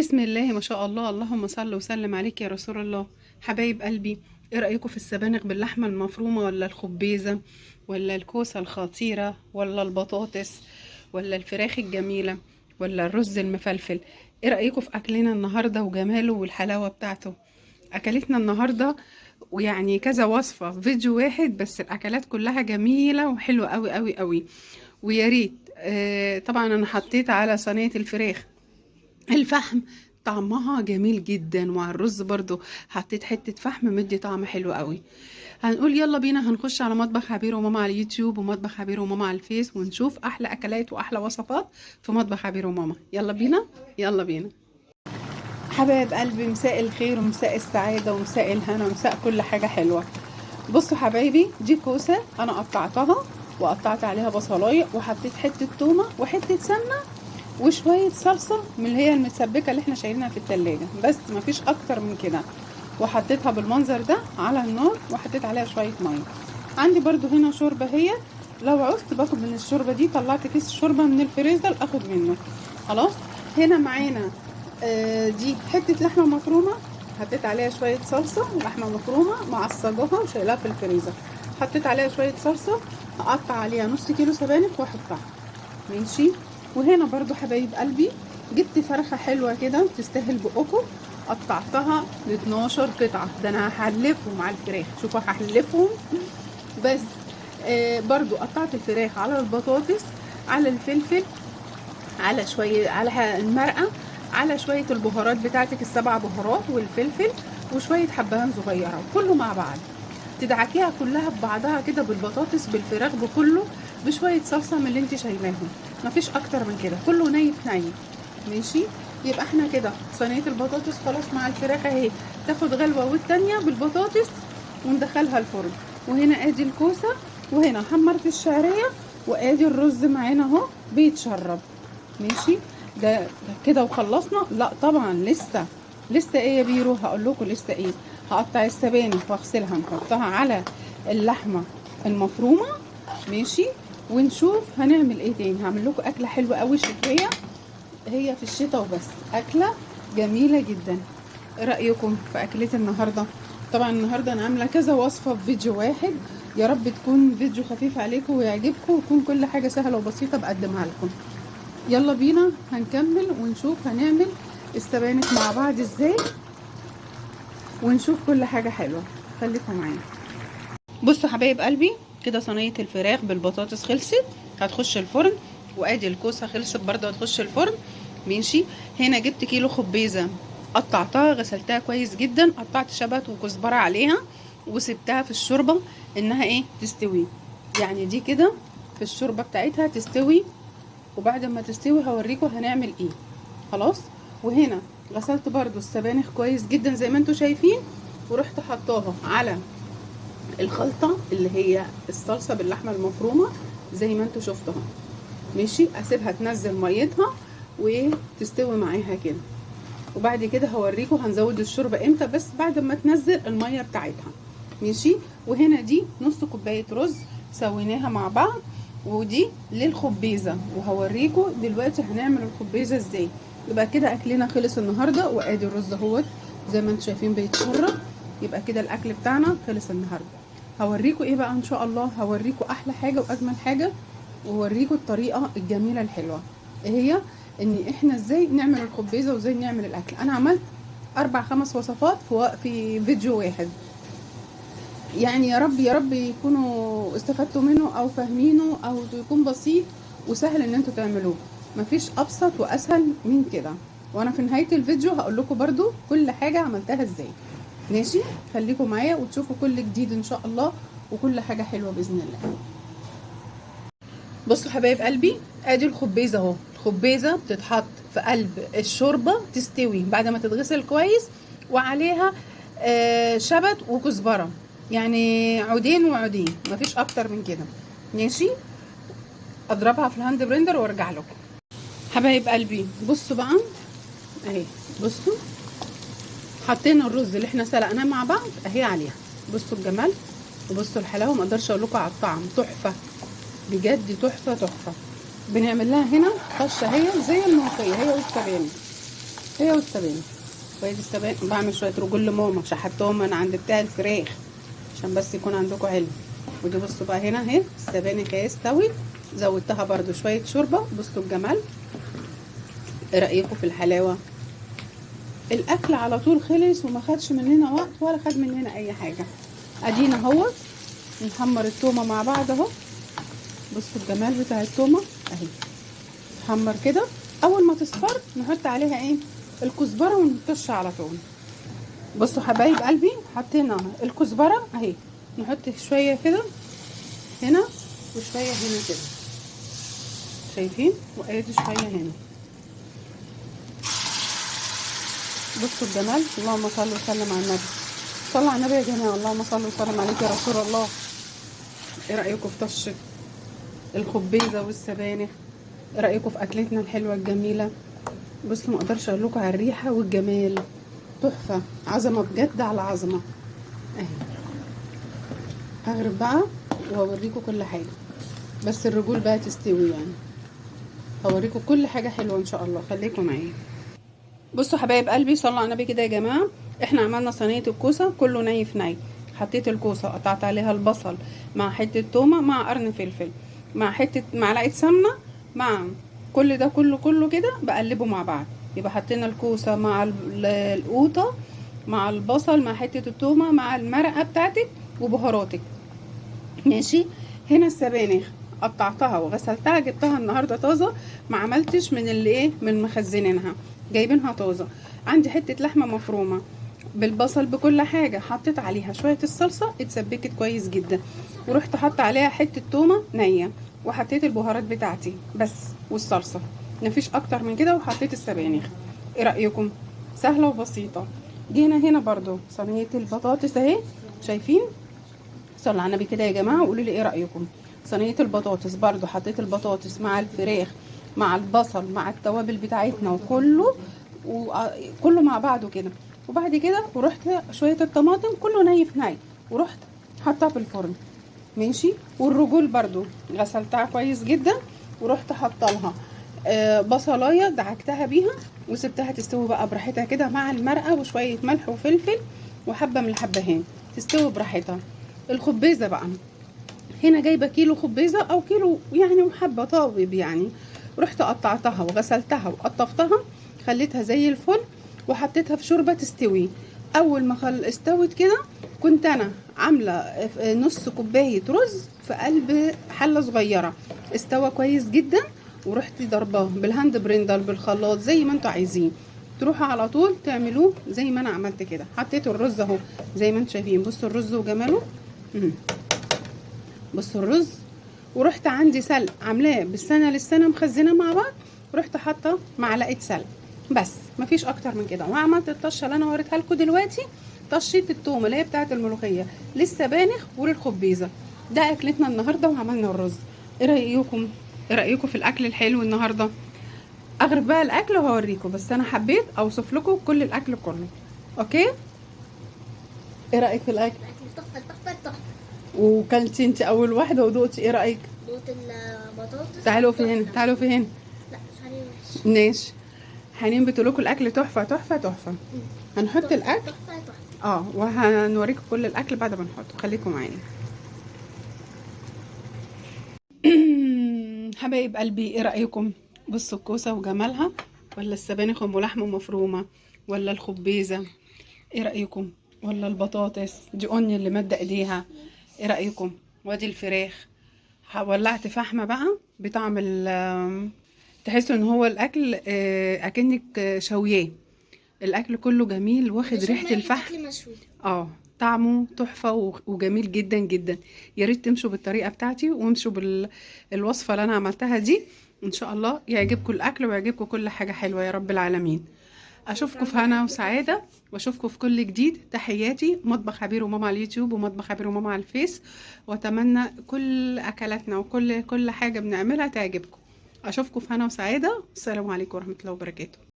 بسم الله ما شاء الله، اللهم صل وسلم عليك يا رسول الله. حبايب قلبي، ايه رأيكم في السبانخ باللحمة المفرومة ولا الخبيزة ولا الكوسة الخطيرة ولا البطاطس ولا الفراخ الجميلة ولا الرز المفلفل؟ ايه رأيكم في أكلنا النهاردة وجماله والحلاوة بتاعته؟ أكلتنا النهاردة ويعني كذا وصفة في فيديو واحد، بس الأكلات كلها جميلة وحلوة قوي قوي قوي. ويا ريت طبعا أنا حطيت على صينية الفراخ الفحم، طعمها جميل جدا، وعلى الرز برضو حطيت حتة فحم مدي طعم حلو قوي. هنقول يلا بينا هنخش على مطبخ عبير وماما على اليوتيوب ومطبخ عبير وماما على الفيس، ونشوف احلى اكلات واحلى وصفات في مطبخ عبير وماما. يلا بينا يلا بينا. حبايب قلبي، مساء الخير ومساء السعادة ومساء الهنا ومساء كل حاجة حلوة. بصوا حبايبي، دي كوسة انا قطعتها وقطعت عليها بصلايه وحطيت حتة تومة وحتة سمنة وشوية صلصة من اللي هي المتسبكة اللي احنا شايلينها في التلاجة، بس مفيش اكتر من كده. وحطيتها بالمنظر ده على النار وحطيت عليها شوية مية. عندي برضو هنا شوربة، هي لو عوزت باخد من الشوربة دي، طلعت كيس شوربة من الفريزر اخد منه. خلاص. هنا معانا دي حتة لحمة مفرومة، حطيت عليها شوية صلصة، لحمة مفرومة معصجاها وشايلاها في الفريزر. حطيت عليها شوية صلصة، هقطع عليها نص كيلو سبانخ واحطها. ماشي. وهنا برضو حبايب قلبي، جبت فرخة حلوة كده تستاهل بقكم، قطعتها ل 12 قطعة. ده انا هحلفهم على الفراخ، شوفوا هحلفهم. بس برضو قطعت الفراخ على البطاطس، على الفلفل، على شوية على المرقة، على شوية البهارات بتاعتك السبع بهارات والفلفل وشوية حبهان صغيرة، وكله مع بعض تدعكيها كلها ببعضها كده، بالبطاطس بالفراخ بكله، بشوية صلصة من اللي انت شايلاهم. مفيش اكتر من كده، كله ني في ني. ماشي. يبقى احنا كده صينية البطاطس خلاص مع الفراخ اهي تاخد غلوة، والتانية بالبطاطس وندخلها الفرن. وهنا ادي الكوسة، وهنا حمرت الشعرية، وادي الرز معانا اهو بيتشرب. ماشي. ده كده وخلصنا؟ لا طبعا لسه. لسه ايه يا بيرو؟ هقول لكم لسه ايه. هقطع السبانخ واغسلها نحطها على اللحمه المفرومه. ماشي. ونشوف هنعمل ايه تاني. هعمل لكم اكله حلوه قوي شتويه، هي في الشتاء وبس، اكله جميله جدا. ايه رايكم في اكلتي النهارده؟ طبعا النهارده انا عامله كذا وصفه في فيديو واحد. يا رب تكون فيديو خفيف عليكم ويعجبكم، ويكون كل حاجه سهله وبسيطه بقدمها لكم. يلا بينا هنكمل ونشوف هنعمل السبانخ مع بعض ازاي، ونشوف كل حاجة حلوة. خليكم معايا. بصوا حبايب قلبي، كده صينية الفراخ بالبطاطس خلصت، هتخش الفرن. وادي الكوسة خلصت برضه هتخش الفرن. ماشي. هنا جبت كيلو خبيزة، قطعتها غسلتها كويس جدا، قطعت شبت وكزبرة عليها وسبتها في الشوربة انها ايه تستوي. يعني دي كده في الشوربة بتاعتها تستوي، وبعد ما تستوي هوريكم هنعمل ايه. خلاص. وهنا غسلت برضو السبانخ كويس جدا زي ما انتم شايفين، ورحت حطاها على الخلطة اللي هي الصلصة باللحمة المفرومة زي ما انتم شفتها. ماشي. اسيبها تنزل ميتها وتستوي معاها كده، وبعد كده هوريكم هنزود الشوربة امتى، بس بعد ما تنزل المية بتاعتها. ماشي. وهنا دي نص كوباية رز سويناها مع بعض، ودي للخبيزة، وهوريكم دلوقتي هنعمل الخبيزة ازاي. يبقى كده اكلنا خلص النهاردة، وادي الرز اهوت زي ما انتم شايفين بيتشرب. يبقى كده الاكل بتاعنا خلص النهاردة. هوريكم ايه بقى ان شاء الله، هوريكم احلى حاجة واجمل حاجة، ووريكم الطريقة الجميلة الحلوة ايه هي، ان احنا ازاي نعمل الخبيزه وازاي نعمل الاكل. انا عملت 4 5 وصفات في فيديو واحد. يعني يا رب يا رب يكونوا استفدتوا منه او فاهمينه، او يكون بسيط وسهل ان انتوا تعملوه. مفيش ابسط واسهل من كده. وانا في نهايه الفيديو هقول لكم برضو كل حاجه عملتها ازاي. ماشي. خليكم معايا وتشوفوا كل جديد ان شاء الله، وكل حاجه حلوه باذن الله. بصوا حبايب قلبي، ادي الخبيزه اهو. الخبيزه بتتحط في قلب الشوربه تستوي بعد ما تتغسل كويس، وعليها شبت وكزبره، يعني عودين وعودين، مفيش اكتر من كده. ماشي. اضربها في الهاند بريندر وارجع لكم. حبايب قلبي بصوا بقى اهي. بصوا حطينا الرز اللي احنا سلقناه مع بعض اهي عليها. بصوا الجمال وبصوا الحلاوه، ما اقدرش اقول لكم على الطعم، تحفه بجد، تحفه تحفه. بنعمل لها هنا طشه، هي زي الملوخيه هي والسبانخ. هي والسبانخ. شويه السبانخ بعمل شويه رجول لماما، شحتهم انا عند بتاع الفراخ عشان بس يكون عندكم علم. ودي بصوا بقى هنا اهي السبانخ اهي استوت، زودتها برده شويه شوربه. بصوا الجمال، ايه رايكم في الحلاوه؟ الاكل على طول خلص وما خدش مننا وقت ولا خد مننا اي حاجه. ادينا اهوت نحمر التومه مع بعض اهو. بصوا الجمال بتاع التومه اهي تحمر كده. اول ما تصفر نحط عليها ايه؟ الكزبره ونطش على طول. بصوا حبايب قلبي حطينا الكزبره اهي، نحط شويه كده هنا وشويه هنا كده، شايفين؟ وادي شويه هنا. بصوا الجمال. اللهم صل وسلم على النبي. صلوا على النبي يا جماعه. اللهم صل وسلم عليك يا رسول الله. ايه رايكم في طشه الخبيزه والسبانخ؟ ايه رايكم في اكلتنا الحلوه الجميله؟ بصوا ما اقدرش اقول لكم على الريحه والجمال، تحفه، عظمه بجد على عظمه. اهي هغرب بقى وهوريكم كل حاجه، بس الرجول بقى تستوي يعني. هوريكم كل حاجه حلوه ان شاء الله، خليكم معايا. بصوا حبايب قلبي صلوا على النبي كده يا جماعه. احنا عملنا صينيه الكوسه كله ني في ني. حطيت الكوسه قطعت عليها البصل مع حته تومه مع قرن فلفل مع حته معلقه سمنه مع كل ده كله كده بقلبه مع بعض. يبقى حطينا الكوسه مع القوطه مع البصل مع حته التومه مع المرقه بتاعتك وبهاراتك، ماشي. هنا السبانخ قطعتها وغسلتها، جبتها النهارده طازه، ما عملتش من اللي ايه من مخزنينها، جايبينها طازه. عندي حته لحمه مفرومه بالبصل بكل حاجه، حطيت عليها شويه الصلصه اتسبكت كويس جدا، ورحت حط عليها حته تومه نيه، وحطيت البهارات بتاعتي بس والصلصه، مفيش اكتر من كده، وحطيت السبانخ. ايه رايكم؟ سهله وبسيطه. جينا هنا برضو صينيه البطاطس اهي، شايفين؟ صلوا على النبي كده يا جماعه وقولوا لي ايه رايكم. صينيه البطاطس برضو حطيت البطاطس مع الفراخ مع البصل مع التوابل بتاعتنا وكله مع بعضه كده. وبعد كده ورحت شويه الطماطم كله ني في ني، ورحت حطها في الفرن، ماشي. والرجول برضو غسلتها كويس جدا، ورحت حاطه لها بصلايه دعكتها بيها وسبتها تستوي بقى براحتها كده مع المرقه وشويه ملح وفلفل وحبه من الحبهان تستوي براحتها. الخبيزه بقى هنا جايبه كيلو خبيزه او كيلو يعني وحبه طابب يعني، رحت قطعتها وغسلتها وقطفتها خليتها زي الفل وحطيتها في شوربه تستوي. اول ما استوت كده كنت انا عامله نص كوبايه رز في قلب حله صغيره، استوى كويس جدا، ورحت ضرباه بالهاند بريندر بالخلاط زي ما انتوا عايزين، تروحوا على طول تعملوه زي ما انا عملت كده. حطيت الرز اهو زي ما انتوا شايفين، بصوا الرز وجماله. بصوا الرز. ورحت عندي سلق عاملاه بالسنه للسنه مخزنه مع بعض، رحت حاطه معلقه سلق بس، مفيش اكتر من كده. وعملت الطشه اللي انا وريتها لكم دلوقتي، طشه التومه اللي هي بتاعه الملوخيه للسبانخ وللخبيزه. ده اكلتنا النهارده وعملنا الرز. ايه رايكم؟ ايه رايكم في الاكل الحلو النهارده؟ اغرب بقى الاكل وهوريكم، بس انا حبيت اوصف لكم كل الاكل كله. اوكي؟ ايه رايك في الاكل؟ الاكل تحفه تحفه تحفه. وكلتي انت اول واحده ودقتي، ايه رايك؟ دوت البطاطس. تعالوا في هنا، تعالوا في هنا. لا ثانيه وحش. ماشي. حنين بتقول لكم الاكل تحفه تحفه تحفه. هنحط الاكل تحفه تحفه. وهنوريكم كل الاكل بعد ما نحطه، خليكم معايا. حبايب قلبي ايه رايكم؟ بصوا الكوسه وجمالها، ولا السبانخ ام لحمه مفرومه، ولا الخبيزه؟ ايه رايكم؟ ولا البطاطس دي اني اللي مادة ايديها؟ ايه رايكم؟ وادي الفراخ. ولعت فحمه بقى بطعم تحسوا ان هو الاكل اكنك شوياه. الاكل كله جميل واخد ريحه الفحم. اكل مشوي. طعمه تحفه وجميل جدا جدا. يا ريت تمشوا بالطريقه بتاعتي وامشوا بالوصفه اللي انا عملتها دي، ان شاء الله يعجبكم الاكل ويعجبكم كل حاجه حلوه يا رب العالمين. اشوفكم في هنا وسعاده واشوفكم في كل جديد. تحياتي مطبخ عبير وماما على اليوتيوب ومطبخ عبير وماما على الفيس، واتمنى كل اكلاتنا وكل حاجه بنعملها تعجبكم. اشوفكم في هنا وسعاده. السلام عليكم ورحمه الله وبركاته.